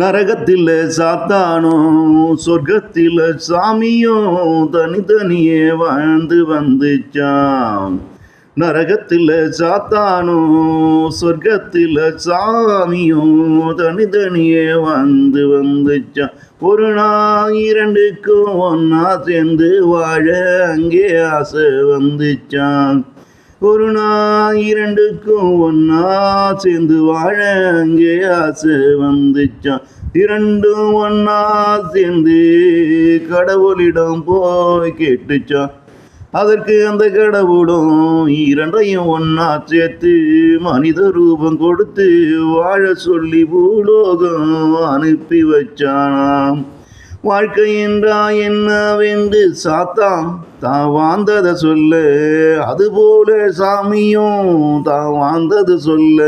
நரகத்தில் சாத்தானும் சொர்க்கத்தில் சாமியும் தனித்தனியே வாழ்ந்து வந்துச்சான். நரகத்தில் சாத்தானும் சொர்க்கத்தில் சாமியும் தனித்தனியே வந்துச்சான். ஒரு நாள் இரண்டுக்கும் ஒன்னா சேர்ந்து வாழ அங்கே ஆசை வந்துச்சான். ஒரு நாள் இரண்டுக்கும் ஒன்னா சேர்ந்து வாழ அங்கே ஆசை வந்துச்சான். இரண்டும் ஒன்னா சேர்ந்து கடவுளிடம் போய் கேட்டுச்சான். அதற்கு அந்த கடவுளும் இரண்டையும் ஒன்னா சேர்த்து மனித ரூபம் கொடுத்து வாழ சொல்லி பூலோகம் அனுப்பி வச்சானாம். வாழ்க்கை என்றா என்னவென்று சாத்தான் தான் வாழ்ந்ததை சொல்ல, அதுபோல சாமியும் தான் வாழ்ந்தது சொல்ல,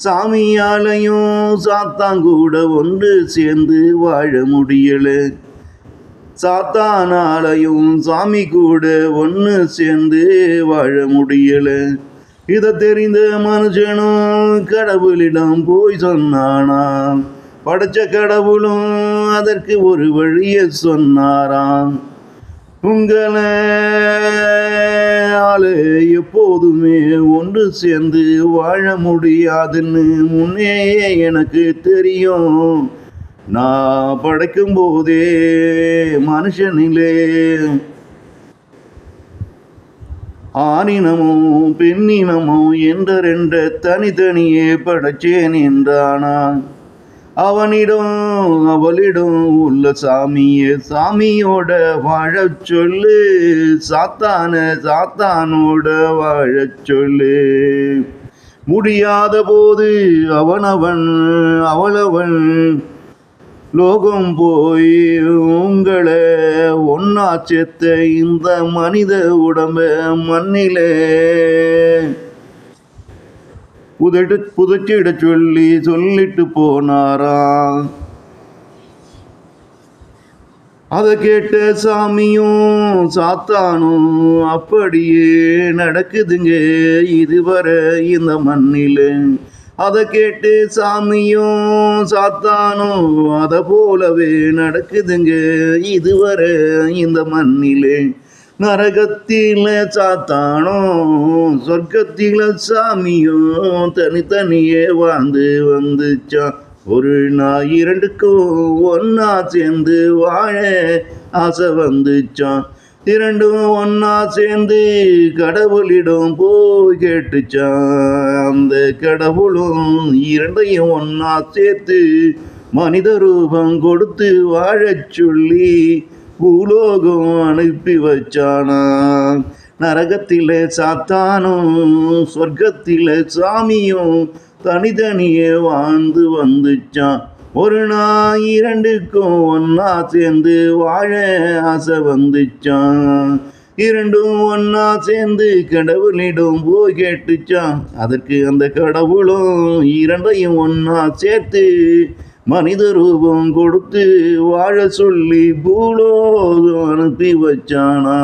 சாமியாலையும் சாத்தான் கூட ஒன்று சேர்ந்து வாழ முடியல. சாத்தானாலையும் சாமி கூட ஒன்று சேர்ந்து வாழ முடியல. இதை தெரிந்த மனுஷனும் கடவுளிடம் போய் சொன்னானாம். படைச்ச கடவுளும் அதற்கு ஒரு வழியை சொன்னாராம். உங்களை எப்போதுமே ஒன்று சேர்ந்து வாழ முடியாதுன்னு முன்னே எனக்கு தெரியும். நான் படைக்கும் போதே மனுஷனிலே ஆணினமும் பெண்ணினமும் என்ற ரெண்டு தனித்தனியே படைச்சேன் என்றானான். அவனிடம் அவளிடம் உள்ள சாமியே சாமியோட வாழச் சொல்லு, சாத்தானோட வாழச் சொல்லு. முடியாத போது அவளவன் லோகம் போய் உங்களை ஒன்னா சேர்த்த இந்த மனித உடம்ப மண்ணிலே புதைச்சிட சொல்லிட்டு போனாராம். அதை கேட்ட சாமியும் சாத்தானும் அப்படியே நடக்குதுங்க இதுவரை இந்த மண்ணில. அதை கேட்டு சாமியும் சாத்தானும் அதை போலவே நடக்குதுங்க இதுவரை இந்த மண்ணிலே. நரகத்தில சாத்தானும் சொர்க்கத்தில சாமியும் தனித்தனியே வாழ்ந்து வந்துச்சான். ஒரு நாள் இரண்டுக்கும் ஒன்னா சேர்ந்து வாழ ஆசை வந்துச்சான். இரண்டும் ஒன்னா சேர்ந்து கடவுளிடம் போய் கேட்டுச்சான். அந்த கடவுளும் இரண்டையும் ஒன்னா சேர்த்து மனித ரூபம் கொடுத்து வாழச் சொல்லி பூலோகம் அனுப்பி வச்சானா. நரகத்திலே சாத்தானும் சொர்க்கத்திலே சாமியும் தனித்தனியே வாழ்ந்து வந்துச்சான். ஒரு நாள் இரண்டுக்கும் ஒன்னா சேர்ந்து வாழ ஆசை வந்துச்சான். இரண்டும் ஒன்னா சேர்ந்து கடவுளிடம் போய் கேட்டுச்சான். அதற்கு அந்த கடவுளும் இரண்டையும் ஒன்னா சேர்த்து மனித ரூபம் கொடுத்து வாழ சொல்லி பூலோகம் அனுப்பி வச்சானா.